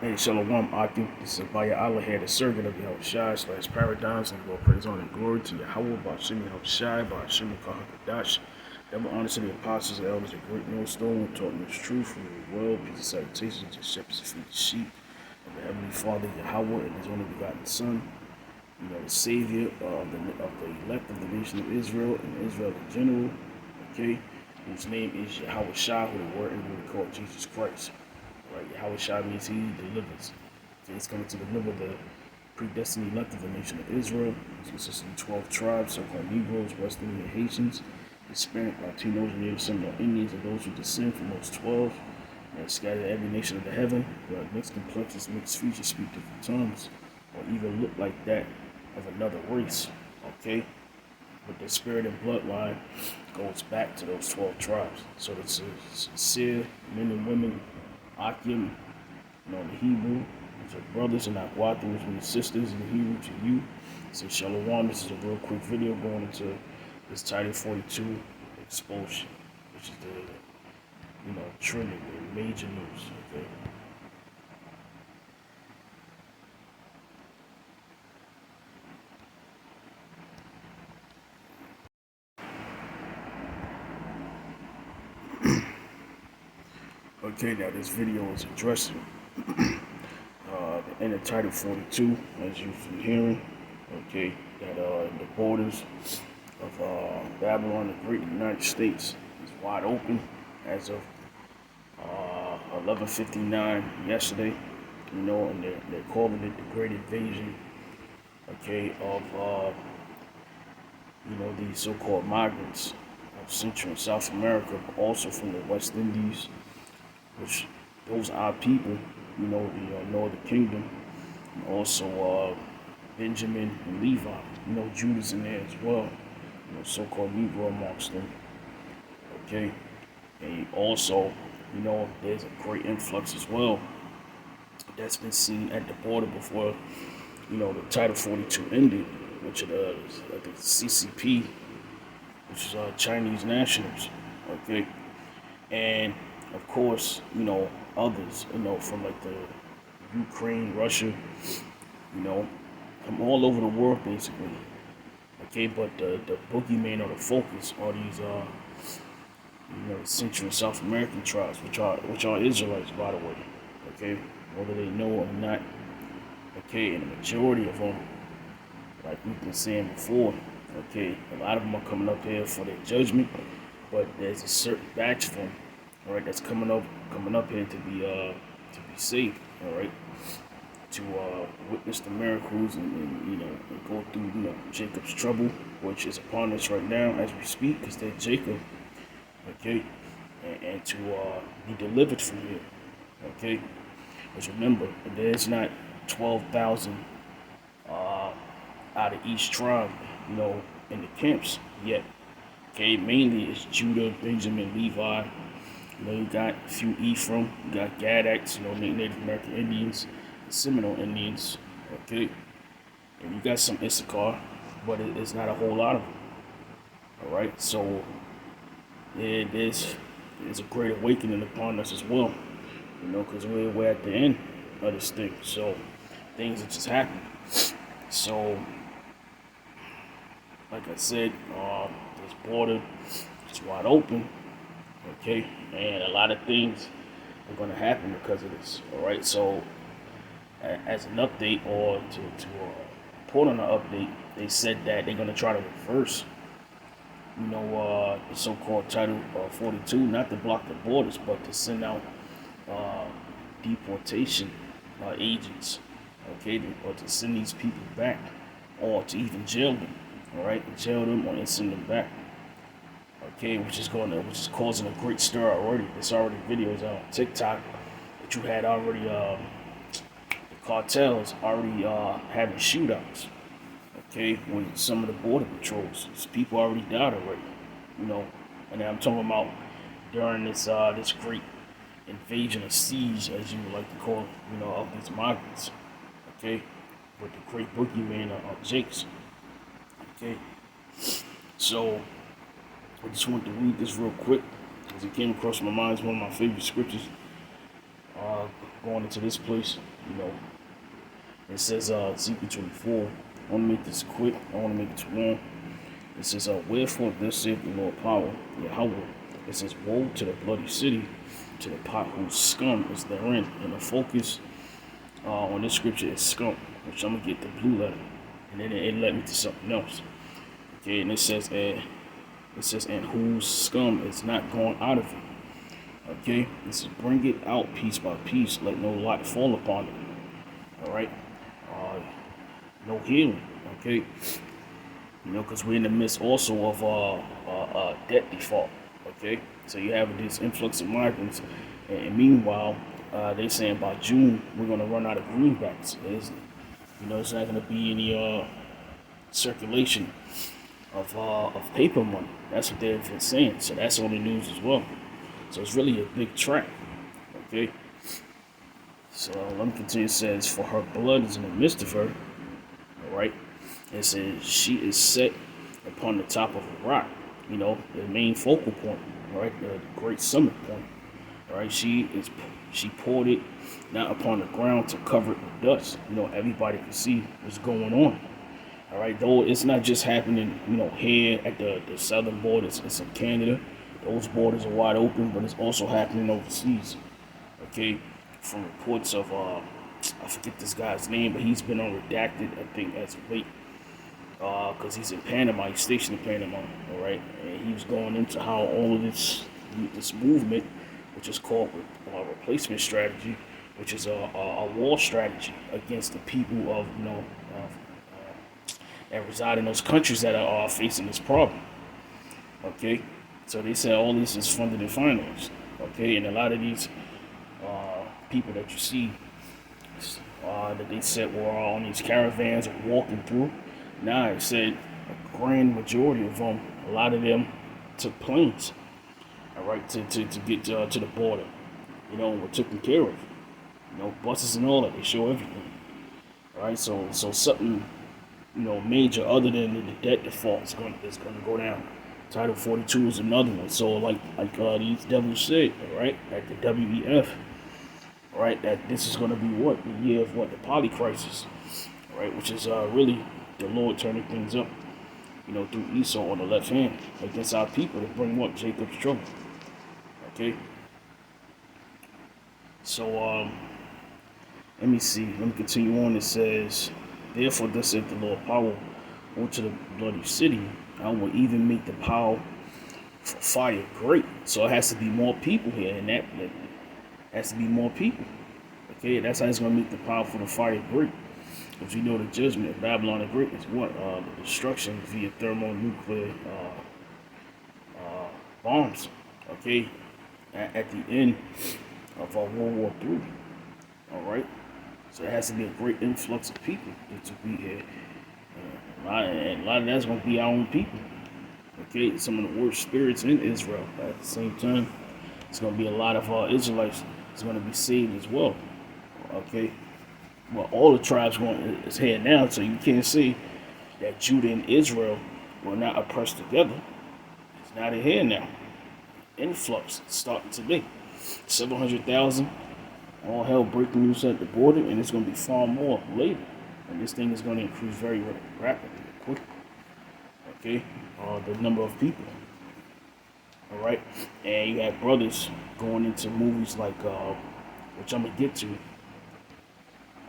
Hey, Shalom, Akim. This is Abaya Allah here, the surrogate of Yahawashi / paradigms, and all praise, honor, and glory to Yahawah, BAHASHAM, Yahawashi, BAHASHAM, Kahakadash. Double honor to the apostles and elders of Greatmillstone, who taught me the truth from the world. Peace and salutations to shepherds and feed the sheep of the Heavenly Father, Yahawah, and His only begotten Son, the Savior of the elect of the nation of Israel and Israel in general, okay, whose name is Yahawashi, who the word English called Jesus Christ. Right, Yahawashi means He delivers. Okay, He's coming to deliver the predestined elect of the nation of Israel. It's consisting of 12 tribes, so-called Negroes, West Indian Haitians, Hispanic, Latinos, and Native Seminole Indians, and those who descend from those 12, and scattered every nation of the heaven. Mixed complexions, mixed features, speak different tongues, or even look like that of another race. Okay, but the spirit and bloodline goes back to those 12 tribes. So it's sincere men and women. Akim, the Hebrew, to brothers, and Akwati, which means sisters in the Hebrew, to you. So Shalom, this is a real quick video going into this Title 42 expulsion, which is the, trending, the major news, okay? Okay, now this video is addressing the end of Title 42, as you've been hearing, okay, that the borders of Babylon, the Great United States, is wide open as of 11:59 yesterday, and they're calling it the Great Invasion, okay, of these so-called migrants of Central and South America, but also from the West Indies, which those are people, the Northern Kingdom, and also Benjamin and Levi, Judah's in there as well, so-called Negro amongst them, okay, and also, there's a great influx as well that's been seen at the border before, the Title 42 ended, which is, I think, CCP, which is Chinese nationals, okay, and of course, others, from like the Ukraine, Russia, from all over the world basically. Okay, but the boogeyman or the focus are these Central and South American tribes, which are Israelites, by the way. Okay, whether they know or not. Okay, and the majority of them, like we've been saying before, okay, a lot of them are coming up here for their judgment, but there's a certain batch of them, all right, that's coming up here to be saved, all right, to witness the miracles and go through Jacob's trouble, which is upon us right now as we speak, because they're Jacob, okay, and to be delivered from here, okay. Because remember, there's not 12,000 out of each tribe, in the camps yet. Okay, mainly it's Judah, Benjamin, Levi. You got a few Ephraim, you got Gadites, Native American Indians, Seminole Indians, okay? And you got some Issachar, but it's not a whole lot of them, all right? So there's a great awakening upon us as well, because we're at the end of this thing. So things are just happening. So, like I said, this border is wide open. Okay, and a lot of things are going to happen because of this. All right, so as an update, or to report on an update, they said that they're going to try to reverse, the so-called Title 42, not to block the borders, but to send out deportation agents, okay, or to send these people back, or to even jail them. All right, jail them or send them back. Okay, which is causing a great stir already. There's already videos on TikTok that you had already, the cartels already having shootouts, okay, with some of the border patrols. People already died already, and I'm talking about during this great invasion or siege, as you would like to call it, of these migrants, okay, with the great boogeyman of Jakes, okay. So I just wanted to read this real quick, because it came across my mind. It's one of my favorite scriptures. going into this place, you know, it says Ezekiel 24. I want to make this quick. I want to make it too long. It says, wherefore thus saith the Lord power, Yahawah. It says, woe to the bloody city, to the pot whose scum is therein. And the focus on this scripture is scum, which I'm going to get the blue letter. And then it led me to something else. Okay, and it says, and whose scum is not gone out of it. Okay, it says, bring it out piece by piece, let no lot fall upon it. Alright, no healing. Okay, you know, because we're in the midst also of debt default. Okay, so you have this influx of migrants, and meanwhile, they saying by June we're gonna run out of greenbacks. You know, it's not gonna be any circulation of paper money. That's what they've been saying. So that's on the news as well. So it's really a big trap. Okay. So let me continue. It says, for her blood is in the midst of her. Alright. It says she is set upon the top of a rock. You know, the main focal point. Alright, the great summit point. Alright, she poured it not upon the ground to cover it with dust. You know, everybody can see what's going on. Alright, though it's not just happening, you know, here at the southern borders, it's in Canada. Those borders are wide open, but it's also happening overseas. Okay, from reports of I forget this guy's name, but he's been on redacted, I think, as of late. Because he's in Panama, he's stationed in Panama, all right? And he was going into how all of this movement, which is called replacement strategy, which is a war strategy against the people of, you know, that reside in those countries that are facing this problem. Okay, so they say all this is funded and financed. Okay, and a lot of these people that you see that they said were on these caravans or walking through. Now it said a grand majority of them, a lot of them took planes, all right, to get to the border. You know, were taken care of. You know, buses and all that. They show everything. All right, so something, you know, major other than the debt default is going to go down. Title 42 is another one. So like these devils said, all right, at the WEF, all right, that this is going to be what the year of what the poly crisis, all right, which is really the Lord turning things up, you know, through Esau on the left hand against our people to bring what Jacob's trouble. Okay. So let me see. Let me continue on. It says, therefore, thus saith the Lord power unto the bloody city. I will even make the power for fire great. So it has to be more people here, and that has to be more people. Okay, that's how it's going to make the power for the fire great. Because you know the judgment of Babylon the Great is what? The destruction via thermonuclear bombs. Okay, at the end of World War III. All right, so it has to be a great influx of people to be here. And a lot of that's going to be our own people. Okay, some of the worst spirits in Israel. But at the same time, it's going to be a lot of Israelites that's going to be saved as well. Okay, well, all the tribes is here now, so you can't say that Judah and Israel were not oppressed together. It's not in here now. Influx starting today. 700,000. All hell breaking loose at the border, and it's going to be far more later. And this thing is going to increase very rapidly, quickly. Okay, the number of people. All right, and you have brothers going into movies like, which I'm gonna get to,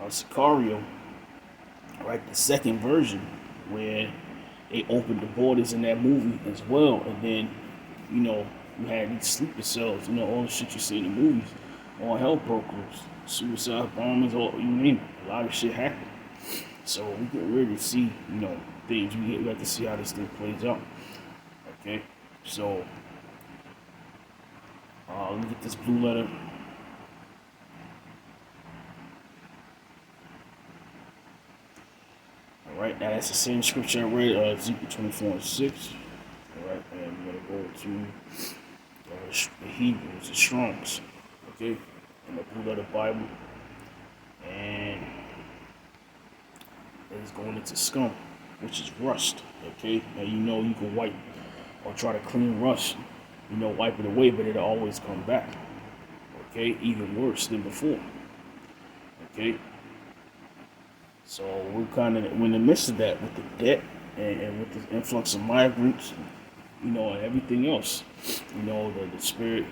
Sicario. Right, the second version where they opened the borders in that movie as well, and then, you know, you had these sleeper cells, you know, all the shit you see in the movies. All hell broke loose, suicide bombings, all you name it. A lot of shit happened. So we get ready to see, you know, things. We have to see how this thing plays out. Okay, so let me get this blue letter. All right, now that's the same scripture I read, Ezekiel 24:6. All right, and we're gonna go to the Hebrews, the Strongs. Okay, in the blue letter Bible, and it's going into scum, which is rust. Okay, now you know you can wipe or try to clean rust, you know, wipe it away, but it'll always come back. Okay, even worse than before. Okay, so we're kind of in the midst of that with the debt and with the influx of migrants, and everything else. The spirit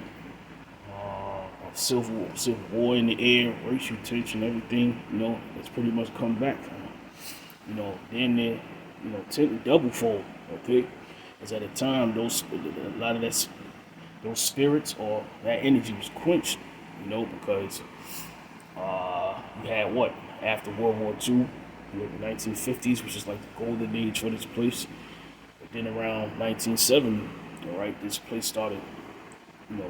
of civil war in the air, racial tension, everything. It's pretty much come back. Then they, double fold. Okay, as at the time a lot of those spirits or that energy was quenched. Because you had what after World War II, the 1950s, which is like the golden age for this place. But then around 1970, this place started,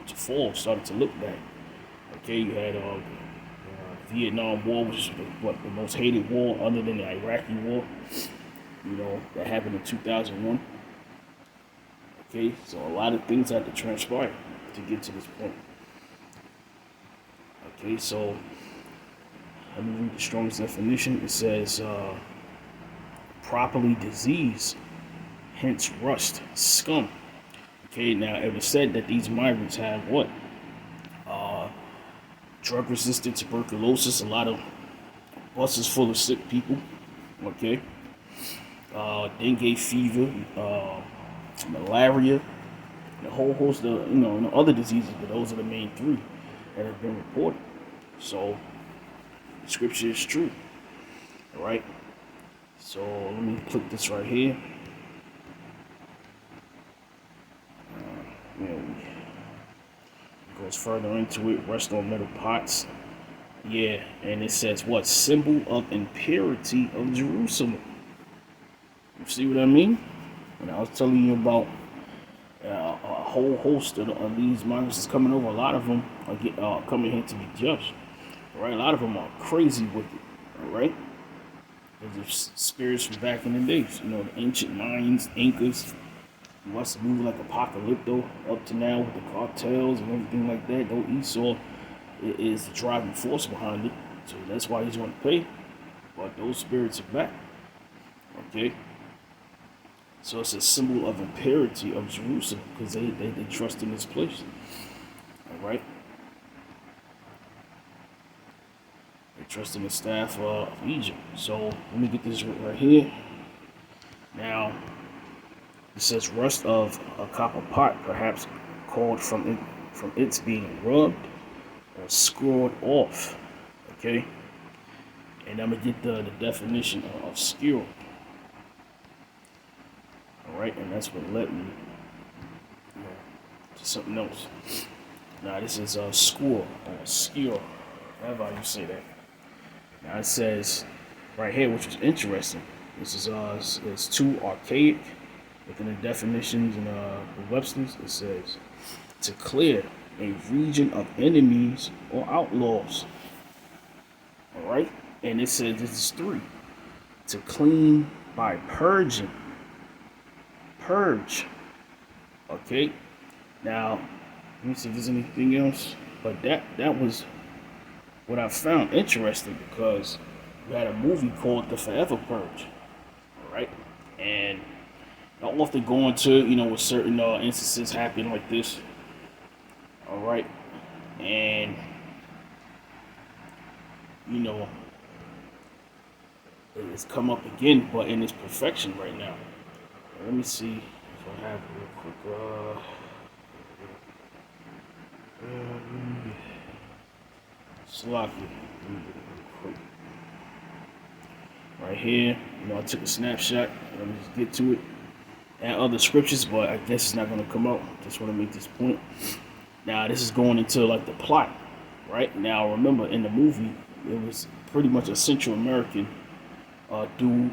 to fall, started to look back. Okay, you had Vietnam War, which is the most hated war other than the Iraqi War. That happened in 2001. Okay, so a lot of things had to transpire to get to this point. Okay, so let me read the Strong's definition. It says, properly disease, hence rust, scum. Okay, now it was said that these migrants have what? Drug-resistant tuberculosis, a lot of buses full of sick people. Okay, dengue fever, malaria, and a whole host of other diseases, but those are the main three that have been reported. So the scripture is true. All right. So let me click this right here. Goes further into it. Rest on metal pots. Yeah, and it says what? Symbol of impurity of Jerusalem. You see what I mean? When I was telling you about a whole host of these migrants coming over, a lot of them are coming here to be judged. All right, a lot of them are crazy with it. All right, there's spirits from back in the days. The ancient Mayans, Incas. What's moving like Apocalypto up to now with the cartels and everything like that. Though Esau is the driving force behind it, so that's why he's going to pay. But those spirits are back. Okay. So it's a symbol of impurity of Jerusalem because they trust in this place. All right. They trust in the staff of Egypt. So let me get this right here. Now, it says rust of a copper pot, perhaps called from its being rubbed or scored off. Okay. And I'm gonna get the definition of skewer. Alright, and that's what led me to something else. Now this is a skewer, skewer, however you say that. Now it says right here, which is interesting. This is it's too archaic within the definitions and the Webster's. It says to clear a region of enemies or outlaws. Alright, and it says this is 3. To clean by purging. Purge. Okay. Now, let me see if there's anything else. But that was what I found interesting because we had a movie called The Forever Purge. Alright? And I often go into, with certain instances happen like this. Alright? And it's come up again, but in its perfection right now. Let me see if I have it real quick. Sloppy. Right here, I took a snapshot. Let me just get to it. And other scriptures, but I guess it's not going to come out. Just want to make this point. Now, this is going into like the plot, right? Now, remember in the movie, it was pretty much a Central American dude.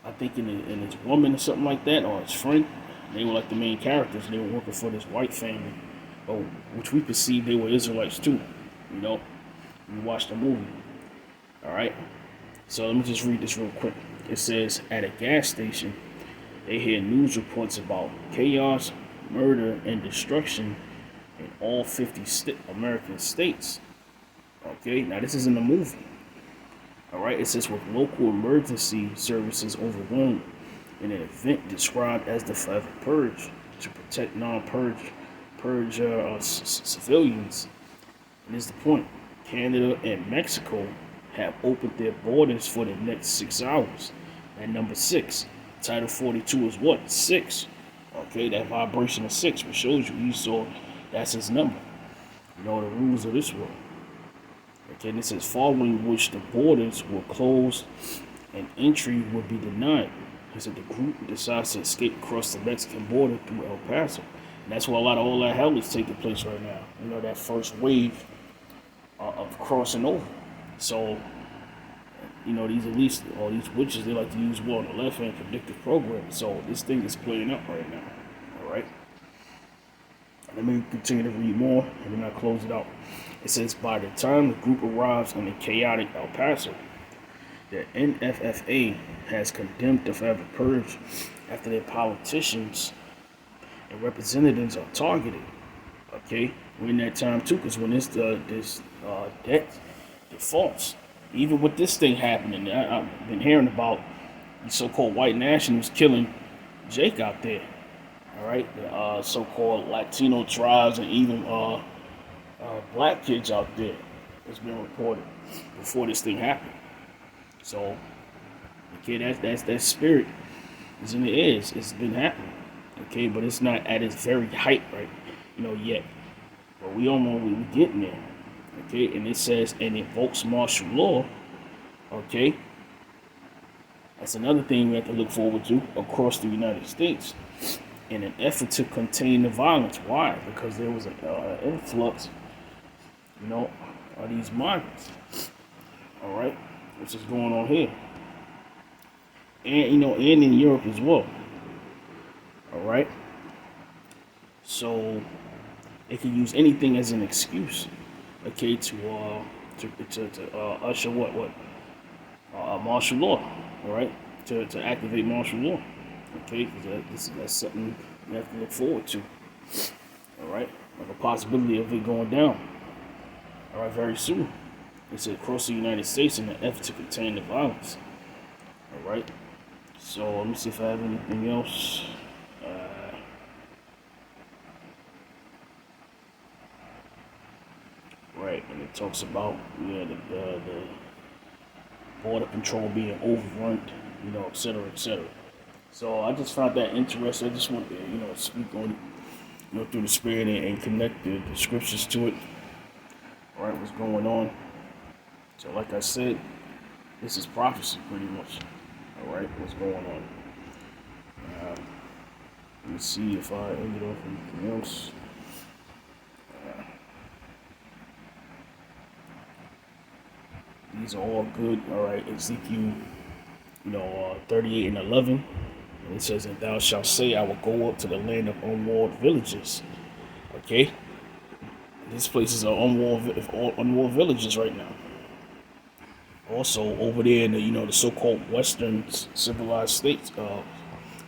I think in his woman or something like that, or his friend. They were like the main characters. They were working for this white family, which we perceived they were Israelites too. We watched the movie. All right. So let me just read this real quick. It says, at a gas station, they hear news reports about chaos, murder, and destruction in all 50 American states. Okay. Now this is in the movie. All right, it says with local emergency services overwhelmed in an event described as the Forever Purge to protect non-purge civilians. And this is the point. Canada and Mexico have opened their borders for the next 6 hours. And number 6, Title 42 is what? 6. Okay, that vibration of 6, which shows you Esau, that's his number. You know, the rules of this world. Okay, and it says, following which the borders were closed and entry would be denied. He said the group decides to escape across the Mexican border through El Paso. And that's where a lot of all that hell is taking place right now. You know, that first wave of crossing over. So, you know, these elites, all these witches, they like to use war on the left hand predictive programming. So this thing is playing out right now. All right. Let me continue to read more, and then I'll close it out. It says, by the time the group arrives in the chaotic El Paso, the NFFA has condemned the forever purge after their politicians and representatives are targeted. Okay, we're in that time too, because when this debt defaults, even with this thing happening, I've been hearing about the so-called white nationals killing Jake out there. All right, the so-called Latino tribes and even black kids out there. It's been reported before this thing happened. So, okay, that spirit is in the air. It's been happening. Okay, but it's not at its very height, right? You know, yet. But we all know we're getting there. Okay, and it says, and invokes martial law. Okay, that's another thing we have to look forward to across the United States in an effort to contain the violence. Why? Because there was an influx, you know, of these migrants. All right, which is going on here, and you know, and in Europe as well. All right, so they can use anything as an excuse, okay, to usher martial law, all right, to activate martial law, okay, because that's something you have to look forward to, all right, like a possibility of it going down, all right, very soon. It's across the United States in an effort to contain the violence, all right. So let me see if I have anything else. Right, and it talks about the border control being overrun, you know, et cetera, et cetera. So I just found that interesting. I just want to, you know, speak on it, you know, through the spirit and connect the scriptures to it. All right, what's going on? So like I said, this is prophecy pretty much. All right, what's going on? Let me see if I ended off anything else. These are all good. All right, Ezekiel, 38 and 11. And it says, and thou shalt say, I will go up to the land of unwalled villages. Okay? These places are unwalled villages right now. Also, over there in the, the so-called Western civilized states,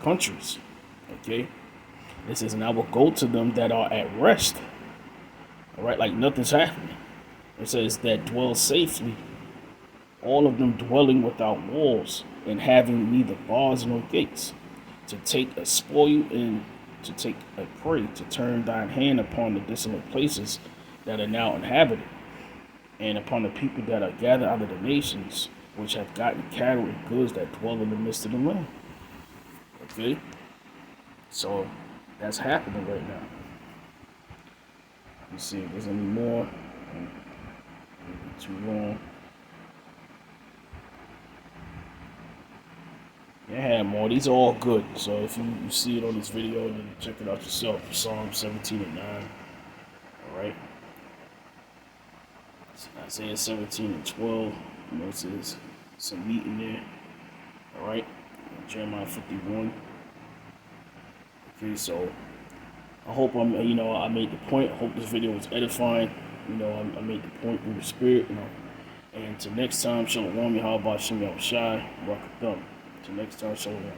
countries. Okay? It says, and I will go to them that are at rest. All right, like nothing's happening. It says that dwell safely, all of them dwelling without walls and having neither bars nor gates, to take a spoil and to take a prey, to turn thine hand upon the desolate places that are now inhabited, and upon the people that are gathered out of the nations, which have gotten cattle and goods that dwell in the midst of the land. Okay? So that's happening right now. Let me see if there's any more. Maybe too long. Yeah, I had more. These are all good. So if you see it on this video, then check it out yourself. Psalm 17 and 9. Alright. Isaiah 17 and 12. It says some meat in there. Alright. Jeremiah 51. Okay, so I hope I made the point. I hope this video was edifying. I made the point through the spirit. And till next time, Shalom, Yahawashi, Yahawashi, Rock a thumb. Till next time, Shalom.